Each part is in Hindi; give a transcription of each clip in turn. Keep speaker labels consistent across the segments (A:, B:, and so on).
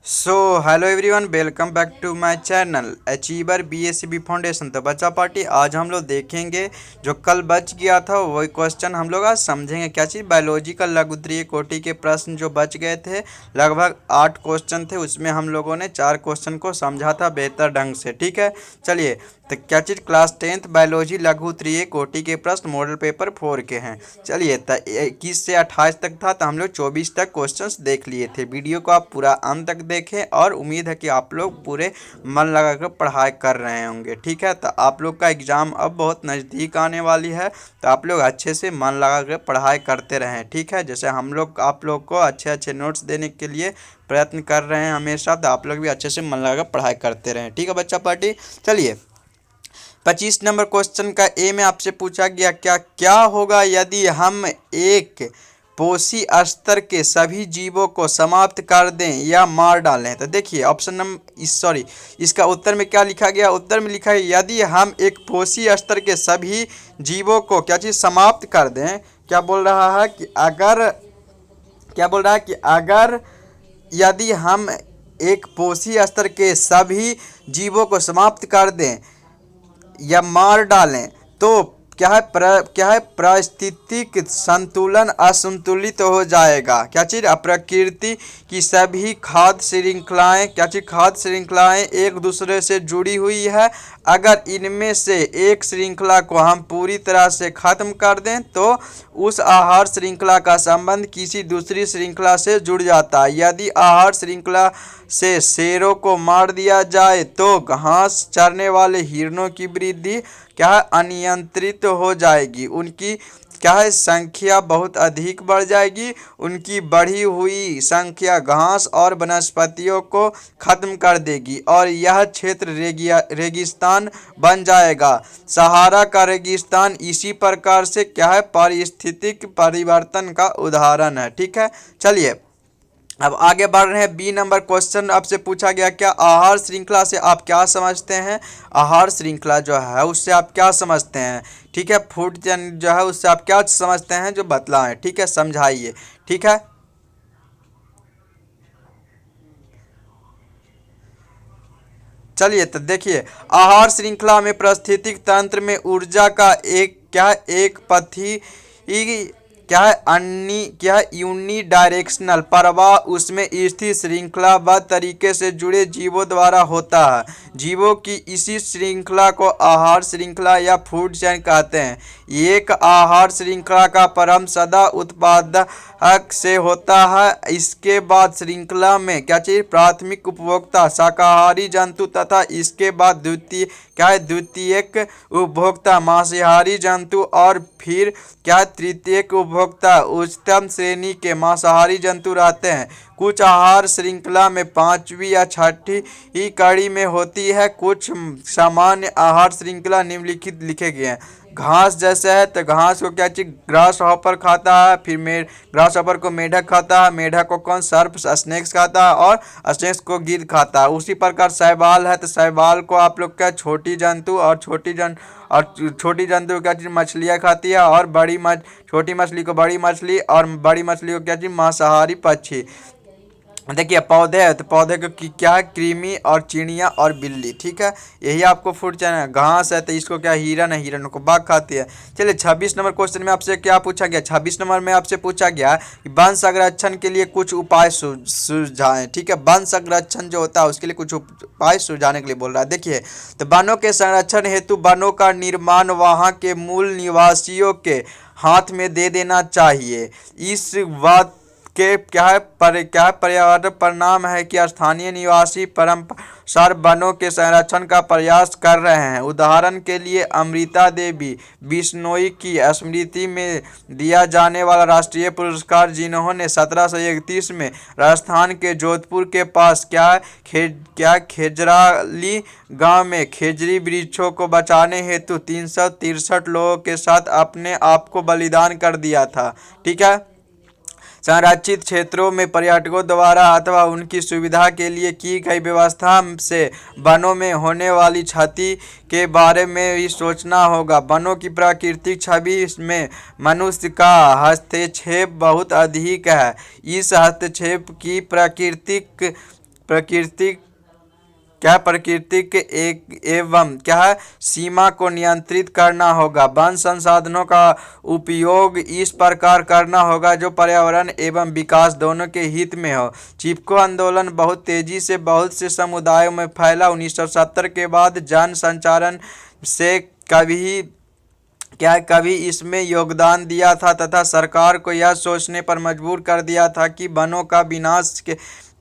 A: So hello everyone, welcome back to my channel Achiever BSCB foundation. तो बच्चा पार्टी आज हम लोग देखेंगे जो कल बच गया था वही क्वेश्चन हम लोग आज समझेंगे। क्या चीज़? बायोलॉजी का लघु उत्तरीय कोटि के प्रश्न जो बच गए थे, लगभग 8 क्वेश्चन थे, उसमें हम लोगों ने 4 क्वेश्चन को समझा था बेहतर ढंग से। ठीक है, चलिए। तो क्या चीज़? क्लास 10th बायोलॉजी लघु उत्तरीय कोटि के प्रश्न मॉडल पेपर 4 के हैं। चलिए, तो 21 से 28 तक था, तो हम लोग 24 तक क्वेश्चंस देख लिए थे। वीडियो को आप पूरा अंत तक देखें और उम्मीद है कि आप लोग पूरे मन लगाकर पढ़ाई कर रहे होंगे। ठीक है, तो आप लोग का एग्ज़ाम अब बहुत नज़दीक आने वाली है, तो आप लोग अच्छे से मन लगाकर पढ़ाई करते रहें। ठीक है, जैसे हम लोग आप लोग को अच्छे अच्छे नोट्स देने के लिए प्रयत्न कर रहे हैं हमेशा, तो आप लोग भी अच्छे से मन लगाकर पढ़ाई करते रहें। ठीक है बच्चा पार्टी, चलिए। 25 नंबर क्वेश्चन का ए में आपसे पूछा गया क्या होगा यदि हम एक पोषी स्तर के सभी जीवों को समाप्त कर दें या मार डालें। तो देखिए ऑप्शन नंबर इसका उत्तर में क्या लिखा गया? उत्तर में लिखा है यदि हम एक पोषी स्तर के सभी जीवों को क्या चीज़ समाप्त कर दें। क्या बोल रहा है कि अगर क्या बोल रहा है कि अगर यदि हम एक पोषी स्तर के सभी जीवों को समाप्त कर दें या मार डालें तो क्या है पारिस्थितिक संतुलन असंतुलित हो जाएगा। क्या चीज़? प्रकृति की सभी खाद्य श्रृंखलाएं क्या चीज़? खाद्य श्रृंखलाएं एक दूसरे से जुड़ी हुई है। अगर इनमें से एक श्रृंखला को हम पूरी तरह से ख़त्म कर दें तो उस आहार श्रृंखला का संबंध किसी दूसरी श्रृंखला से जुड़ जाता है। यदि आहार श्रृंखला से शेरों को मार दिया जाए तो घास चरने वाले हिरणों की वृद्धि क्या है? अनियंत्रित हो जाएगी। उनकी क्या है? संख्या बहुत अधिक बढ़ जाएगी। उनकी बढ़ी हुई संख्या घास और वनस्पतियों को खत्म कर देगी और यह क्षेत्र रेगिस्तान बन जाएगा। सहारा का रेगिस्तान इसी प्रकार से क्या है? पारिस्थितिक परिवर्तन का उदाहरण है। ठीक है, चलिए अब आगे बढ़ रहे हैं। बी नंबर क्वेश्चन आपसे पूछा गया क्या आहार श्रृंखला से आप क्या समझते हैं? आहार श्रृंखला जो है उससे आप क्या समझते हैं? ठीक है, फूड चेन जो है उससे आप क्या समझते हैं, जो बतलाएं। ठीक है, समझाइए। ठीक है, चलिए तो देखिए, आहार श्रृंखला में पारिस्थितिक तंत्र में ऊर्जा का एक पथी क्या है? यूनि डायरेक्शनल प्रवाह उसमें स्थित श्रृंखलाबद्ध तरीके से जुड़े जीवों द्वारा होता है। जीवों की इसी श्रृंखला को आहार श्रृंखला या फूड चेन कहते हैं। एक आहार श्रृंखला का प्रारंभ सदा उत्पादक से होता है। इसके बाद श्रृंखला में क्या चाहिए? प्राथमिक उपभोक्ता शाकाहारी जंतु तथा इसके बाद द्वितीयक उपभोक्ता मांसाहारी जंतु और फिर क्या तृतीयक उपभोक्ता उच्चतम श्रेणी के मांसाहारी जंतु रहते हैं। कुछ आहार श्रृंखला में पांचवी या छठी ही कड़ी में होती है। कुछ सामान्य आहार श्रृंखला निम्नलिखित लिखे गए हैं। घास जैसे है तो घास को क्या चीज? ग्रास हॉपर खाता है। फिर ग्रास हॉपर को मेढक खाता है। मेढक को कौन? सर्प स्नेक्स खाता है और स्नेक्स को गिद्ध खाता है। उसी प्रकार शैवाल है तो शैवाल को आप लोग क्या? छोटी जंतु और छोटी जंतु क्या चीज? मछलियाँ खाती है और छोटी मछली को बड़ी मछली और बड़ी मछली को क्या चीज? मांसाहारी पक्षी। देखिए पौधे है तो पौधे को क्या है? कृमि और चिड़िया और बिल्ली। ठीक है, यही आपको फूड चैन है। घास है तो इसको क्या? हिरन है, हिरन को बाघ खाती है। चलिए 26 नंबर क्वेश्चन में आपसे क्या पूछा गया? 26 नंबर में आपसे पूछा गया कि वन संरक्षण के लिए कुछ उपाय सुझाएं। ठीक है, वन संरक्षण जो होता है उसके लिए कुछ उपाय सुझाने के लिए बोल रहा है। देखिए, तो वनों के संरक्षण हेतु वनों का निर्माण वहाँ के मूल निवासियों के हाथ में दे देना चाहिए। इस बात के क्या है पर्यावरण परिणाम है कि स्थानीय निवासी परंपरानुसार वनों के संरक्षण का प्रयास कर रहे हैं। उदाहरण के लिए अमृता देवी बिश्नोई की स्मृति में दिया जाने वाला राष्ट्रीय पुरस्कार, जिन्होंने 1731 में राजस्थान के जोधपुर के पास खेजराली गांव में खेजरी वृक्षों को बचाने हेतु 363 लोगों के साथ अपने आप को बलिदान कर दिया था। ठीक है, संरक्षित क्षेत्रों में पर्यटकों द्वारा अथवा उनकी सुविधा के लिए की गई व्यवस्था से वनों में होने वाली क्षति के बारे में भी सोचना होगा। वनों की प्राकृतिक छवि में मनुष्य का हस्तक्षेप बहुत अधिक है। इस हस्तक्षेप की प्रकृति क्या प्रकृति के एक एवं क्या है सीमा को नियंत्रित करना होगा। वन संसाधनों का उपयोग इस प्रकार करना होगा जो पर्यावरण एवं विकास दोनों के हित में हो। चिपको आंदोलन बहुत तेजी से बहुत से समुदायों में फैला। 1970 के बाद जन संचारण से कभी इसमें योगदान दिया था तथा सरकार को यह सोचने पर मजबूर कर दिया था कि वनों का विनाश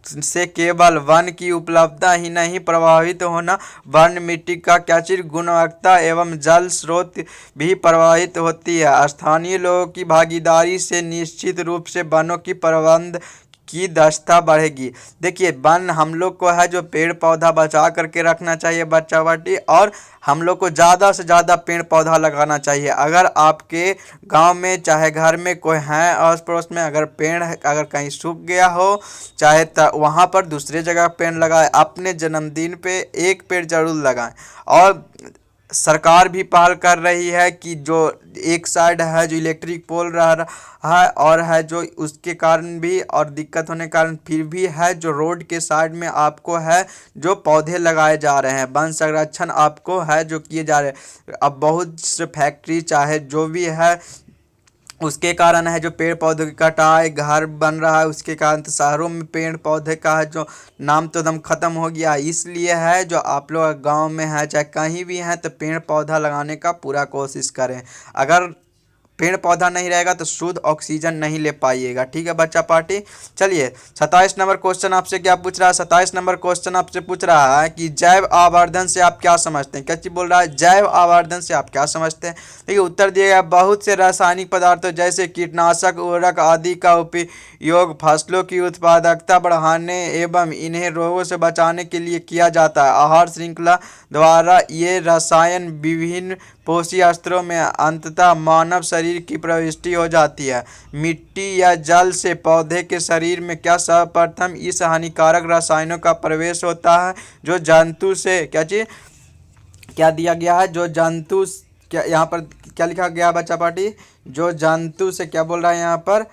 A: से केवल वन की उपलब्धता ही नहीं प्रभावित होना, वन मिट्टी का गुणवत्ता एवं जल स्रोत भी प्रभावित होती है। स्थानीय लोगों की भागीदारी से निश्चित रूप से वनों की प्रबंध की दक्षता बढ़ेगी। देखिए वन हम लोग को है जो पेड़ पौधा बचा करके रखना चाहिए बच्चा बाटी, और हम लोग को ज़्यादा से ज़्यादा पेड़ पौधा लगाना चाहिए। अगर आपके गांव में चाहे घर में कोई है आस पड़ोस में अगर पेड़ अगर कहीं सूख गया हो चाहे वहाँ पर दूसरे जगह पेड़ लगाए। अपने जन्मदिन पे एक पेड़ जरूर लगाएं। और सरकार भी पहल कर रही है कि जो एक साइड है जो इलेक्ट्रिक पोल रह रहा है और है जो उसके कारण भी और दिक्कत होने के कारण फिर भी है जो रोड के साइड में आपको है जो पौधे लगाए जा रहे हैं, वन संरक्षण आपको है जो किए जा रहे हैं। अब बहुत से फैक्ट्री चाहे जो भी है उसके कारण है जो पेड़ पौधों की कटाई, घर बन रहा है उसके कारण तो शहरों में पेड़ पौधे का है जो नाम तो एकदम ख़त्म हो गया। इसलिए है जो आप लोग गांव में है चाहे कहीं भी हैं तो पेड़ पौधा लगाने का पूरा कोशिश करें। अगर पेड़ पौधा नहीं रहेगा तो शुद्ध ऑक्सीजन नहीं ले पाइएगा। ठीक है बच्चा पार्टी। चलिए 27 नंबर क्वेश्चन आपसे क्या पूछ रहा है। 27 नंबर क्वेश्चन आपसे पूछ रहा है कि जैव आवर्धन से आप क्या समझते हैं। क्या चीज बोल रहा है, जैव आवर्धन से आप क्या समझते हैं। देखिए उत्तर दिएगा बहुत से रासायनिक पदार्थों जैसे कीटनाशक उर्वरक आदि का उपयोग फसलों की उत्पादकता बढ़ाने एवं इन्हें रोगों से बचाने के लिए किया जाता है। आहार श्रृंखला द्वारा ये रसायन विभिन्न पोषक स्तरों में अंततः मानव शरीर की प्रविष्टि हो जाती है। मिट्टी या जल से पौधे के शरीर में क्या सर्वप्रथम इस हानिकारक रसायनों का प्रवेश होता है जो जंतु से क्या दिया गया है, जो जंतु क्या यहाँ पर क्या लिखा गया बच्चा पार्टी, जो जंतु से क्या बोल रहा है यहाँ पर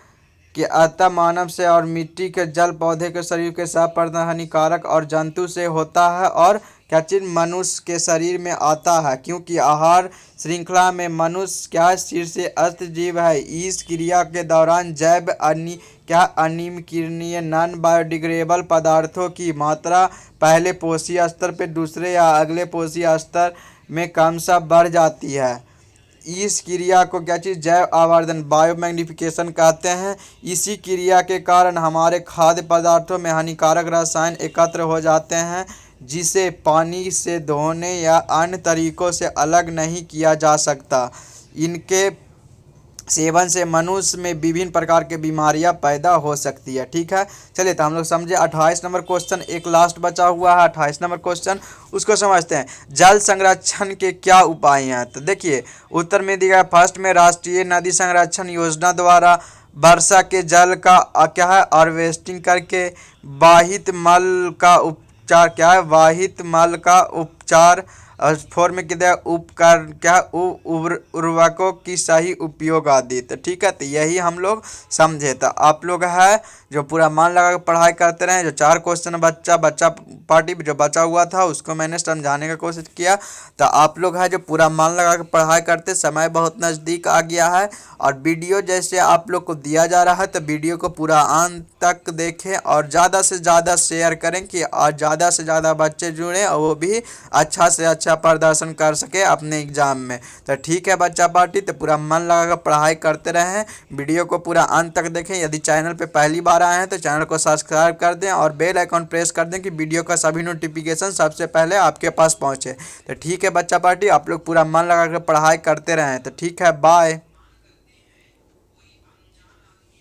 A: कि अतः मानव से और मिट्टी के जल पौधे के शरीर के सर्वप्रथम हानिकारक और जंतु से होता है और क्या चीज मनुष्य के शरीर में आता है, क्योंकि आहार श्रृंखला में मनुष्य क्या शीर्ष अस्त जीव है। इस क्रिया के दौरान जैव अनिमकीर्णीय नॉन बायोडिग्रेडेबल पदार्थों की मात्रा पहले पोषी स्तर पर दूसरे या अगले पोषी स्तर में क्रमशः बढ़ जाती है। इस क्रिया को क्या चीज़ जैव आवर्धन बायोमैग्निफिकेशन कहते हैं। इसी क्रिया के कारण हमारे खाद्य पदार्थों में हानिकारक रसायन एकत्र हो जाते हैं जिसे पानी से धोने या अन्य तरीकों से अलग नहीं किया जा सकता। इनके सेवन से मनुष्य में विभिन्न प्रकार की बीमारियां पैदा हो सकती है। ठीक है चलिए तो हम लोग समझे 28 नंबर क्वेश्चन एक लास्ट बचा हुआ है 28 नंबर क्वेश्चन, उसको समझते हैं। जल संरक्षण के क्या उपाय हैं। तो देखिए उत्तर में दिया फर्स्ट में राष्ट्रीय नदी संरक्षण योजना द्वारा वर्षा के जल का क्या है हार्वेस्टिंग करके वाहित मल का उपचार क्या है वाहित मल का उपचार और फॉर में कितना उपकार क्या उर्वरकों की सही उपयोग आदि। तो ठीक है तो यही हम लोग समझे। तो आप लोग है जो पूरा मन लगा कर पढ़ाई करते रहे। जो 4 क्वेश्चन बच्चा पार्टी जो बचा हुआ था उसको मैंने समझाने का कोशिश किया। तो आप लोग है जो पूरा मन लगा कर पढ़ाई करते, समय बहुत नज़दीक आ गया है और वीडियो जैसे आप लोग को दिया जा रहा है तो वीडियो को पूरा अंत तक देखें और ज़्यादा से ज़्यादा शेयर करें कि और ज़्यादा से ज़्यादा बच्चे जुड़ें और वो भी अच्छा से अच्छा प्रदर्शन कर सके अपने एग्जाम में। तो ठीक है बच्चा पार्टी तो पूरा मन लगा कर पढ़ाई करते रहें, वीडियो को पूरा अंत तक देखें। यदि चैनल पे पहली बार आए हैं तो चैनल को सब्सक्राइब कर दें और बेल आइकॉन प्रेस कर दें कि वीडियो का सभी नोटिफिकेशन सबसे पहले आपके पास पहुंचे। तो ठीक है बच्चा पार्टी आप लोग पूरा मन लगा कर पढ़ाई करते रहें। तो ठीक है बाय।